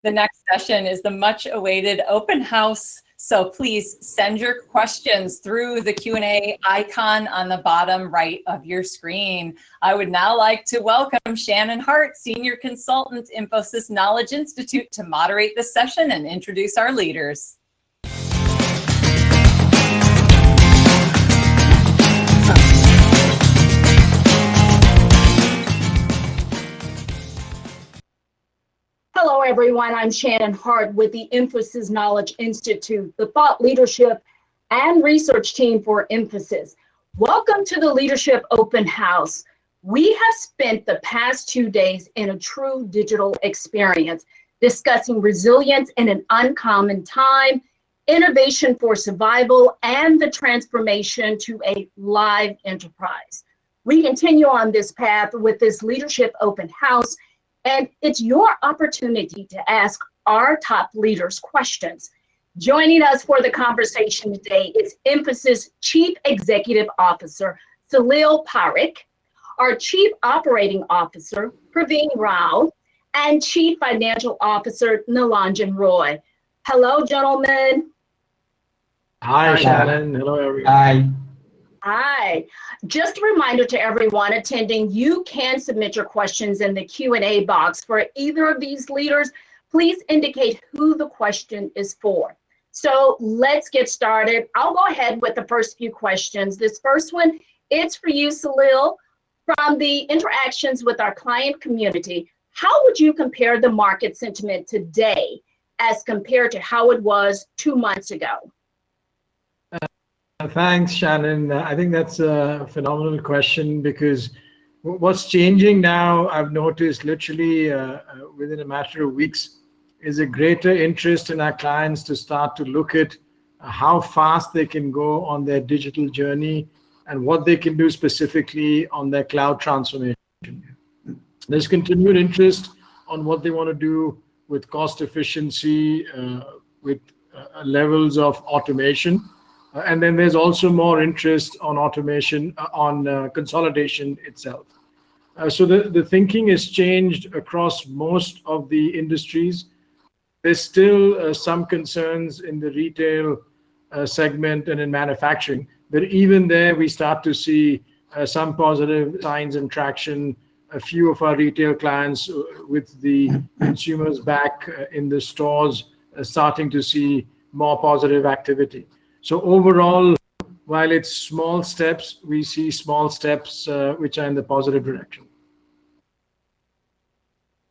The next session is the much awaited open house. So please send your questions through the Q&A icon on the bottom right of your screen. I would now like to welcome Shannon Hart, Senior Consultant, Infosys Knowledge Institute, to moderate this session and introduce our leaders. Hello, everyone. I'm Shannon Hart with the Infosys Knowledge Institute, the thought leadership and research team for Infosys. Welcome to the Leadership Open House. We have spent the past 2 days in a true digital experience, discussing resilience in an uncommon time, innovation for survival, and the transformation to a live enterprise. We continue on this path with this Leadership Open House, and it's your opportunity to ask our top leaders questions. Joining us for the conversation today is Infosys Chief Executive Officer, Salil Parekh, our Chief Operating Officer, Praveen Rao, and Chief Financial Officer, Nilanjan Roy. Hello, gentlemen. Hi, Shannon. Hello, everyone. Hi. Hi. Just a reminder to everyone attending, you can submit your questions in the Q&A box for either of these leaders. Please indicate who the question is for. So let's get started. I'll go ahead with the first few questions. This first one, it's for you, Salil. From the interactions with our client community, how would you compare the market sentiment today as compared to how it was 2 months ago? Thanks, Shannon. I think that's a phenomenal question, because what's changing now, I've noticed literally within a matter of weeks, is a greater interest in our clients to start to look at how fast they can go on their digital journey and what they can do specifically on their cloud transformation. There's continued interest on what they want to do with cost efficiency, with levels of automation. And then there's also more interest on automation, on consolidation itself. So the thinking has changed across most of the industries. There's still some concerns in the retail segment and in manufacturing, but even there we start to see some positive signs and traction. A few of our retail clients with the consumers back in the stores starting to see more positive activity. So overall, while it's small steps, we see small steps which are in the positive direction.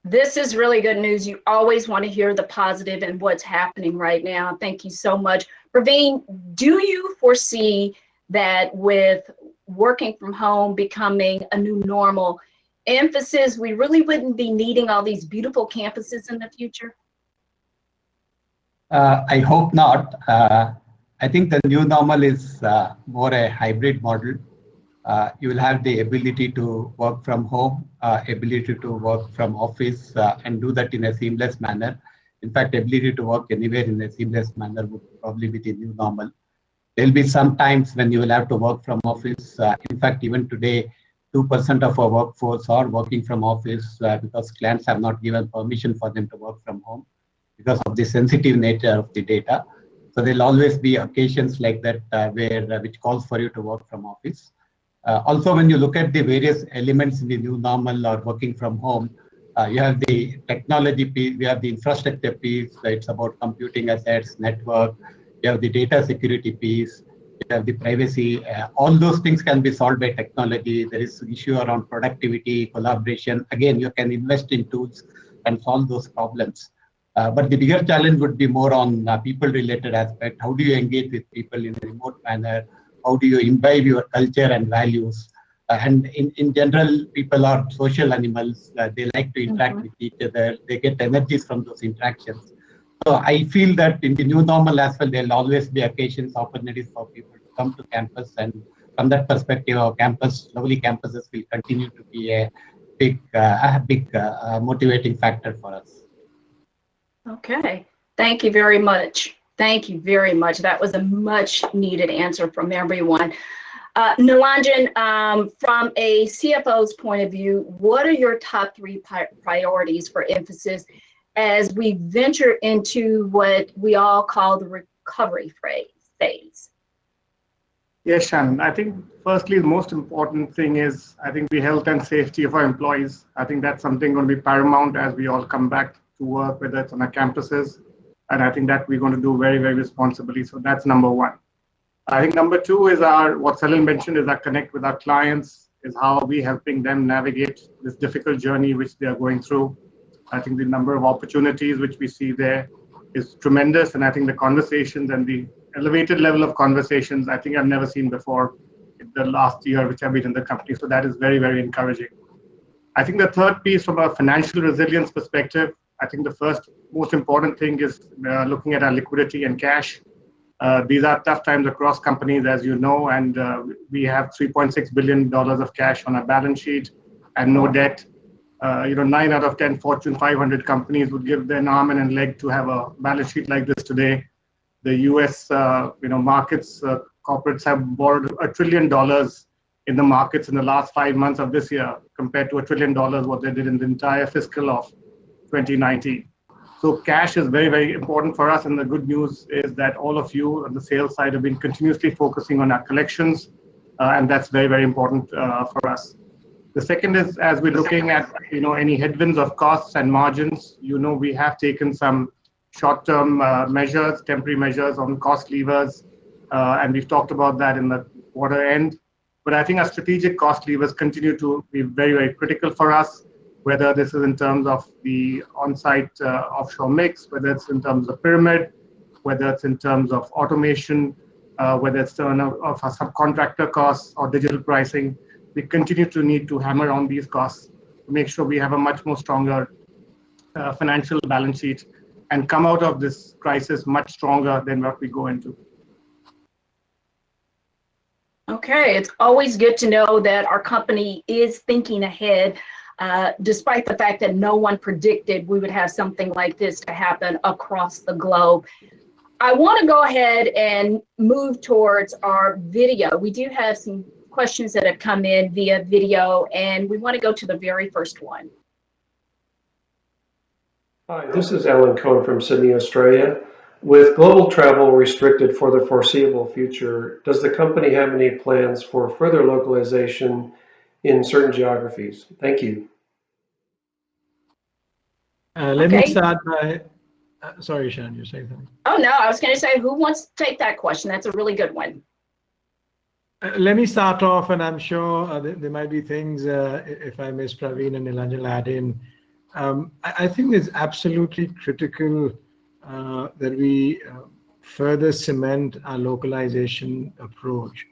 This is really good news. You always want to hear the positive and what's happening right now. Thank you so much. Praveen, do you foresee that with working from home becoming a new normal, Infosys, we really wouldn't be needing all these beautiful campuses in the future? I hope not. I think the new normal is more a hybrid model. You will have the ability to work from home, ability to work from office, and do that in a seamless manner. In fact, ability to work anywhere in a seamless manner would probably be the new normal. There'll be some times when you will have to work from office. In fact, even today, 2% of our workforce are working from office because clients have not given permission for them to work from home because of the sensitive nature of the data. So there'll always be occasions like that which calls for you to work from office. Also, when you look at the various elements in the new normal or working from home, you have the technology piece, you have the infrastructure piece, it's about computing assets, network, you have the data security piece, you have the privacy. All those things can be solved by technology. There is an issue around productivity, collaboration. Again, you can invest in tools and solve those problems. But the bigger challenge would be more on people-related aspect. How do you engage with people in a remote manner? How do you imbibe your culture and values? And in general, people are social animals. They like to interact with each other. They get energies from those interactions. So I feel that in the new normal as well, there'll always be occasions, opportunities for people to come to campus. And from that perspective, our lovely campuses will continue to be a big motivating factor for us. Okay, thank you very much. Thank you very much. That was a much needed answer from everyone. Nilanjan, from a CFO's point of view, what are your top 3 priorities for Infosys as we venture into what we all call the recovery phase? Yes, Shannon. I think firstly, the most important thing is I think the health and safety of our employees. I think that's something going to be paramount as we all come back to work, whether it's on our campuses. And I think that we're going to do very, very responsibly. So that's number one. I think number two is what Salil mentioned is our connect with our clients, is how we helping them navigate this difficult journey which they are going through. I think the number of opportunities which we see there is tremendous. And I think the conversations and the elevated level of conversations, I think I've never seen before in the last year which I've been in the company. So that is very, very encouraging. I think the third piece from a financial resilience perspective, I think the first most important thing is looking at our liquidity and cash. These are tough times across companies, as you know, and we have $3.6 billion of cash on our balance sheet and no debt. 9 out of 10 Fortune 500 companies would give their arm and a leg to have a balance sheet like this today. The U.S. Markets, corporates have borrowed $1 trillion in the markets in the last 5 months of this year, compared to $1 trillion what they did in the entire fiscal of 2019. So cash is very, very important for us. And the good news is that all of you on the sales side have been continuously focusing on our collections. And that's very, very important for us. The second is, as we're looking at any headwinds of costs and margins, we have taken some short-term measures, temporary measures on cost levers. And we've talked about that in the quarter end. But I think our strategic cost levers continue to be very, very critical for us, whether this is in terms of the on-site offshore mix, whether it's in terms of pyramid, whether it's in terms of automation, whether it's of our subcontractor costs or digital pricing. We continue to need to hammer on these costs to make sure we have a much more stronger financial balance sheet and come out of this crisis much stronger than what we go into. Okay, it's always good to know that our company is thinking ahead, despite the fact that no one predicted we would have something like this to happen across the globe. I want to go ahead and move towards our video. We do have some questions that have come in via video, and we want to go to the very first one. Hi, this is Alan Cohen from Sydney, Australia. With global travel restricted for the foreseeable future, does the company have any plans for further localization in certain geographies? Thank you. Let me start by, sorry, Shannon, you're saying something. Oh, no, I was going to say, who wants to take that question? That's a really good one. Let me start off, and I'm sure there might be things, if I miss Praveen and Nilanjan add in. I think it's absolutely critical that we further cement our localization approach.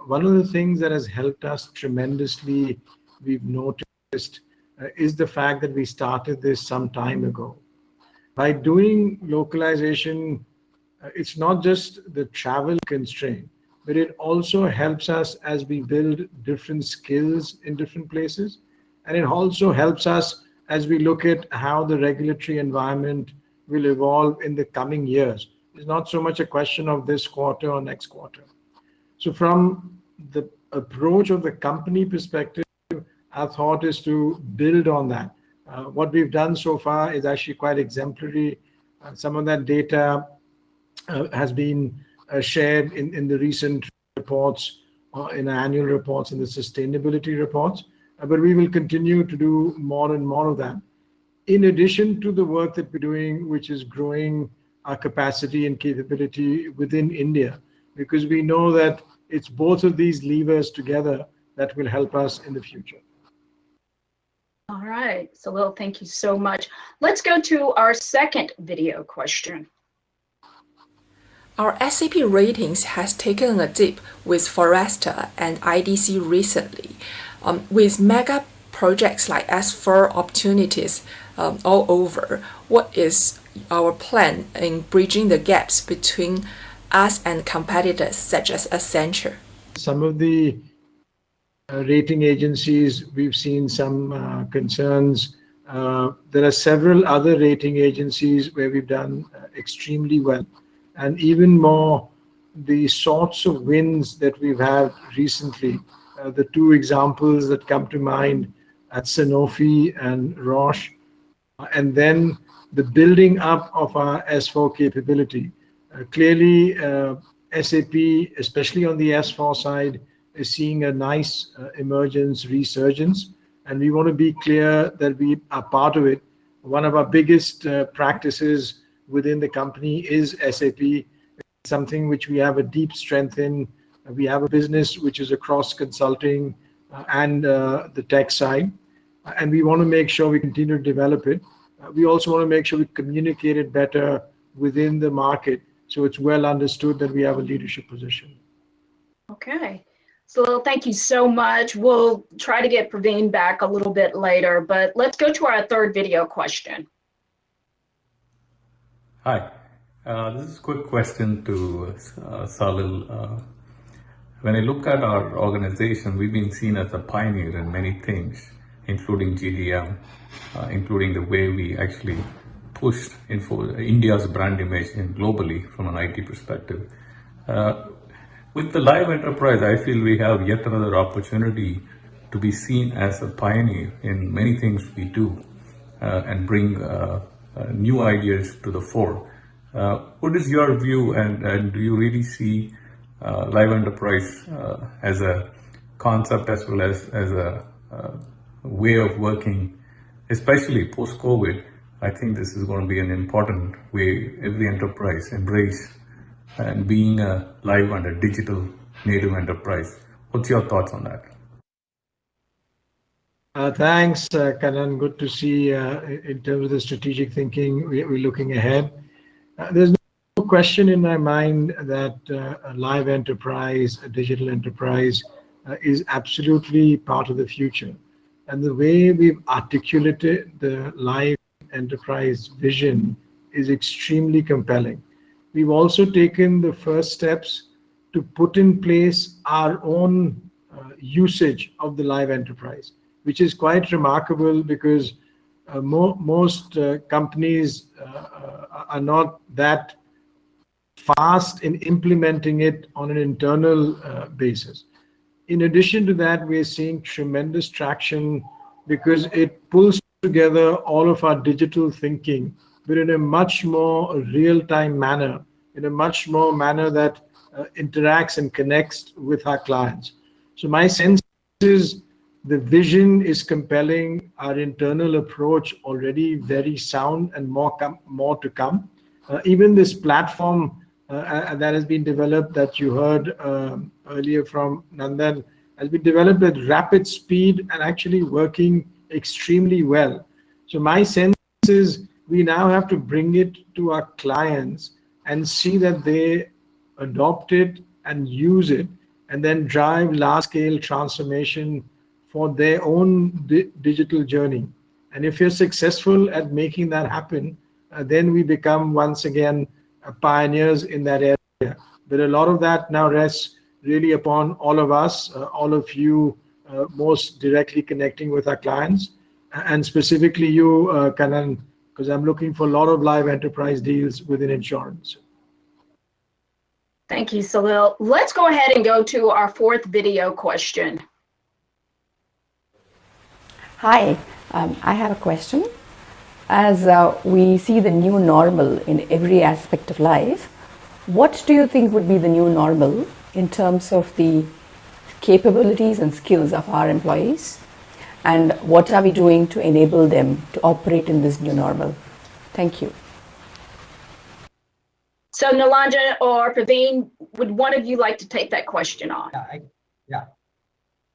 One of the things that has helped us tremendously, we've noticed, is the fact that we started this some time ago. By doing localization, it's not just the travel constraint, but it also helps us as we build different skills in different places. And it also helps us as we look at how the regulatory environment will evolve in the coming years. It's not so much a question of this quarter or next quarter. So from the approach of the company perspective, our thought is to build on that. What we've done so far is actually quite exemplary. Some of that data has been shared in the recent reports, in annual reports, in the sustainability reports. But we will continue to do more and more of that. In addition to the work that we're doing, which is growing our capacity and capability within India, because we know that it's both of these levers together that will help us in the future. All right, Salil, thank you so much. Let's go to our second video question. Our SAP ratings has taken a dip with Forrester and IDC recently. With mega projects like S4 opportunities all over, what is our plan in bridging the gaps between us and competitors such as Accenture? Some of the rating agencies, we've seen some concerns. There are several other rating agencies where we've done extremely well. And even more, the sorts of wins that we've had recently, the two examples that come to mind at Sanofi and Roche, and then the building up of our S4 capability. Clearly, SAP, especially on the S4 side, is seeing a nice emergence, resurgence, and we want to be clear that we are part of it. One of our biggest practices within the company is SAP. It's something which we have a deep strength in. We have a business which is across consulting and the tech side, and we want to make sure we continue to develop it. We also want to make sure we communicate it better within the market so it's well understood that we have a leadership position. Okay. So thank you so much. We'll try to get Praveen back a little bit later, but let's go to our third video question. Hi, this is a quick question to Salil. When I look at our organization, we've been seen as a pioneer in many things, including GDM, including the way we actually pushed India's brand image in globally from an IT perspective. With the live enterprise, I feel we have yet another opportunity to be seen as a pioneer in many things we do and bring new ideas to the fore. What is your view, and do you really see live enterprise as a concept as well as a way of working, especially post-COVID? I think this is going to be an important way every enterprise embrace and being a live and a digital native enterprise. What's your thoughts on that? Thanks, Kanan. Good to see in terms of the strategic thinking, we're looking ahead. There's no question in my mind that a live enterprise, a digital enterprise is absolutely part of the future. And the way we've articulated the live enterprise vision is extremely compelling. We've also taken the first steps to put in place our own usage of the live enterprise, which is quite remarkable because most companies are not that fast in implementing it on an internal basis. In addition to that, we're seeing tremendous traction because it pulls together all of our digital thinking, but in a much more real-time manner, in a much more manner that interacts and connects with our clients. So my sense is the vision is compelling, our internal approach already very sound, and more to come. Even this platform that has been developed that you heard earlier from Nandan has been developed at rapid speed and actually working extremely well. So my sense is we now have to bring it to our clients and see that they adopt it and use it and then drive large-scale transformation for their own digital journey. And if you're successful at making that happen, then we become once again pioneers in that area. But a lot of that now rests really upon all of us, all of you, most directly connecting with our clients, and specifically you, Kanan, because I'm looking for a lot of live enterprise deals within insurance. Thank you, Salil. Let's go ahead and go to our fourth video question. Hi, I have a question. As we see the new normal in every aspect of life, what do you think would be the new normal in terms of the capabilities and skills of our employees? And what are we doing to enable them to operate in this new normal? Thank you. So Nalanja or Praveen, would one of you like to take that question on?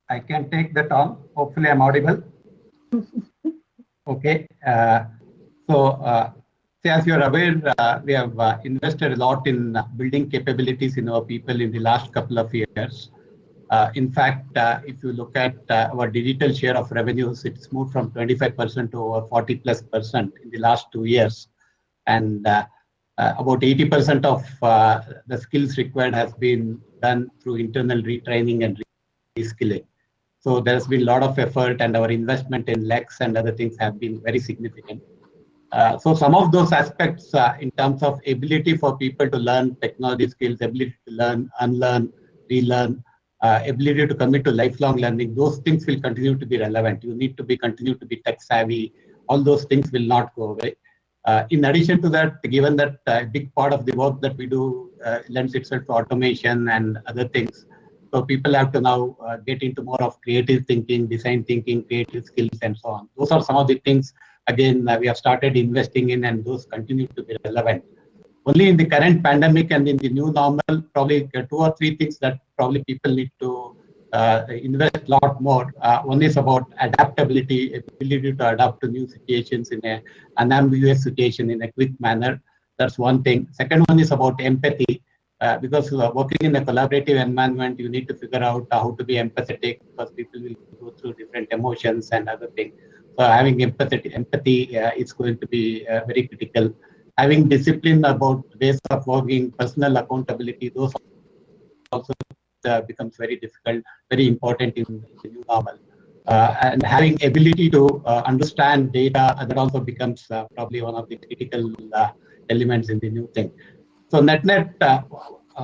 I can take that on. Hopefully I'm audible. Okay. So as you're aware, we have invested a lot in building capabilities in our people in the last couple of years. In fact, if you look at our digital share of revenues, it's moved from 25% to over 40+% in the last 2 years. And about 80% of the skills required has been done through internal retraining and reskilling. So there's been a lot of effort, and our investment in Lex and other things have been very significant. So some of those aspects in terms of ability for people to learn technology skills, ability to learn, unlearn, relearn, ability to commit to lifelong learning, those things will continue to be relevant. You need to continue to be tech savvy. All those things will not go away. In addition to that, given that a big part of the work that we do lends itself to automation and other things, so people have to now get into more of creative thinking, design thinking, creative skills, and so on. Those are some of the things, again, we have started investing in, and those continue to be relevant. Only in the current pandemic and in the new normal, probably 2 or 3 things that probably people need to invest a lot more. One is about adaptability, ability to adapt to new situations in an unambiguous situation in a quick manner. That's one thing. Second one is about empathy, because working in a collaborative environment, you need to figure out how to be empathetic, because people will go through different emotions and other things. So having empathy is going to be very critical. Having discipline about ways of working, personal accountability, those also becomes very difficult, very important in the new normal. And having ability to understand data, that also becomes probably one of the critical elements in the new thing. So net,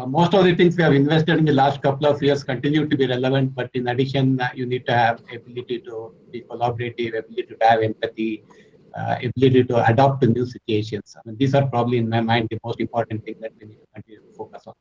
most of the things we have invested in the last couple of years continue to be relevant, but in addition, you need to have ability to be collaborative, ability to have empathy, ability to adapt to new situations. I mean, these are probably, in my mind, the most important thing that we need to continue to focus on.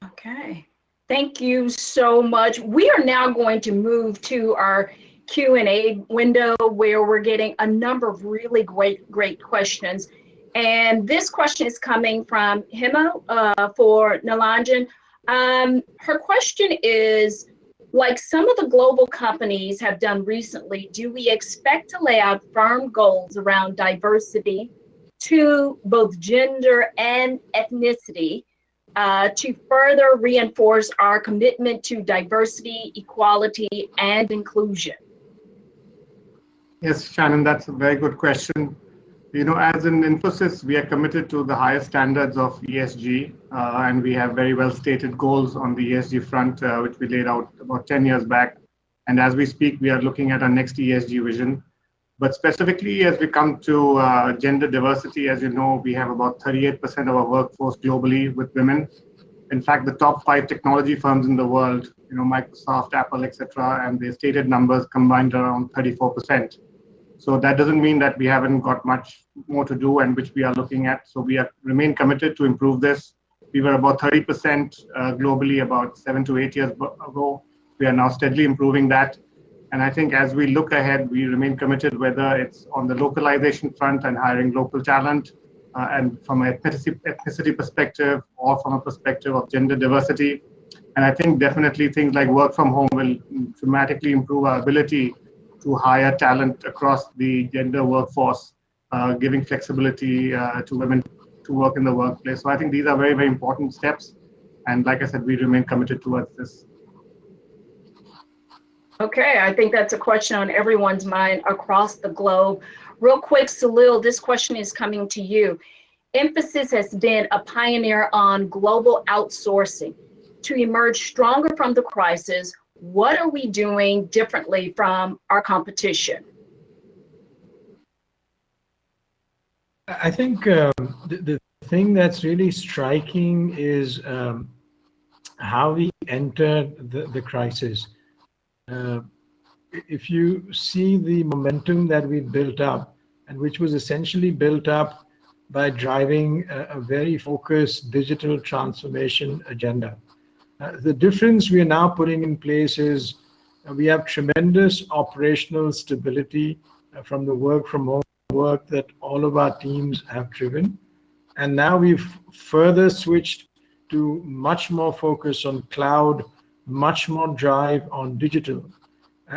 Okay, thank you so much. We are now going to move to our Q&A window where we're getting a number of really great questions. And this question is coming from Hima for Nilanjan. Her question is, like some of the global companies have done recently, do we expect to lay out firm goals around diversity to both gender and ethnicity to further reinforce our commitment to diversity, equality, and inclusion? Yes, Shannon, that's a very good question. You know, as in Infosys, we are committed to the highest standards of ESG, and we have very well stated goals on the ESG front, which we laid out about 10 years back. And as we speak, we are looking at our next ESG vision. But specifically, as we come to gender diversity, as you know, we have about 38% of our workforce globally with women. In fact, the top 5 technology firms in the world, you know, Microsoft, Apple, etc., and the stated numbers combined around 34%. So that doesn't mean that we haven't got much more to do, and which we are looking at. So we remain committed to improve this. We were about 30% globally about 7 to 8 years ago. We are now steadily improving that. And I think as we look ahead, we remain committed, whether it's on the localization front and hiring local talent, and from an ethnicity perspective, or from a perspective of gender diversity. And I think definitely things like work from home will dramatically improve our ability to hire talent across the gender workforce, giving flexibility to women to work in the workplace. So I think these are very, very important steps. And like I said, we remain committed towards this. Okay, I think that's a question on everyone's mind across the globe. Real quick, Salil, this question is coming to you. Infosys has been a pioneer on global outsourcing. To emerge stronger from the crisis, what are we doing differently from our competition? I think the thing that's really striking is how we entered the crisis. If you see the momentum that we built up, and which was essentially built up by driving a very focused digital transformation agenda. The difference we are now putting in place is we have tremendous operational stability from the work from home work that all of our teams have driven. And now we've further switched to much more focus on cloud, much more drive on digital.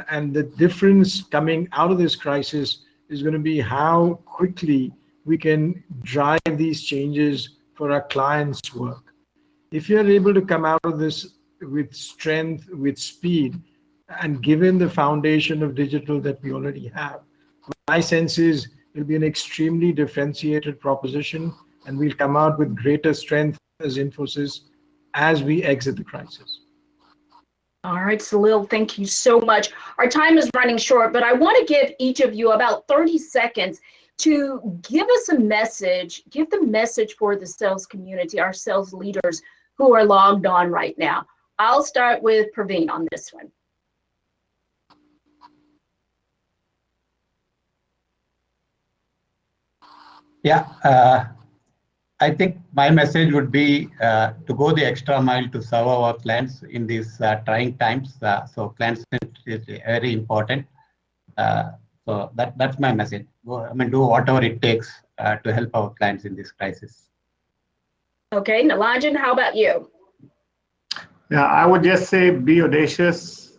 And the difference coming out of this crisis is going to be how quickly we can drive these changes for our clients' work. If you're able to come out of this with strength, with speed, and given the foundation of digital that we already have, my sense is it'll be an extremely differentiated proposition, and we'll come out with greater strength as Infosys as we exit the crisis. All right, Salil, thank you so much. Our time is running short, but I want to give each of you about 30 seconds to give us a message, give the message for the sales community, our sales leaders who are logged on right now. I'll start with Praveen on this one. Yeah, I think my message would be to go the extra mile to serve our clients in these trying times. So clients is very important. So that's my message. Do whatever it takes to help our clients in this crisis. Okay, Nilanjan, how about you? Yeah, I would just say be audacious,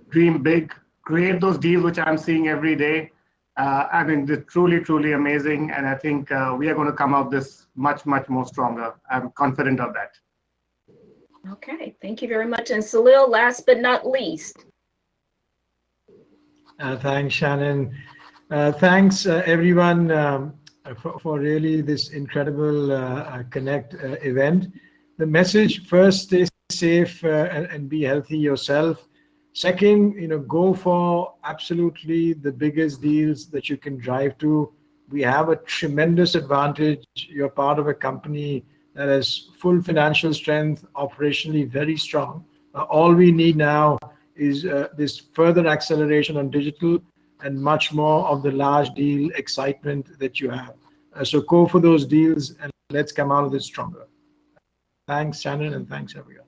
dream big, create those deals which I'm seeing every day. I mean, they're truly, truly amazing. And I think we are going to come out this much, much more stronger. I'm confident of that. Okay, thank you very much. And Salil, last but not least. Thanks, Shannon. Thanks, everyone, for really this incredible Connect event. The message: first, stay safe and be healthy yourself. Second, go for absolutely the biggest deals that you can drive to. We have a tremendous advantage. You're part of a company that has full financial strength, operationally very strong. All we need now is this further acceleration on digital and much more of the large deal excitement that you have. So go for those deals and let's come out of this stronger. Thanks, Shannon, and thanks, everyone.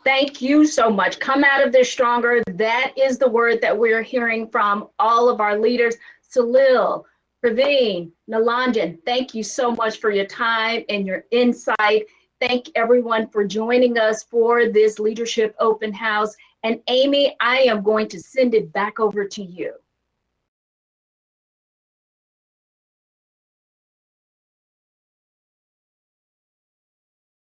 Thank you so much. Come out of this stronger. That is the word that we're hearing from all of our leaders. Salil, Praveen, Nilanjan, thank you so much for your time and your insight. Thank everyone for joining us for this Leadership Open House. And Amy, I am going to send it back over to you.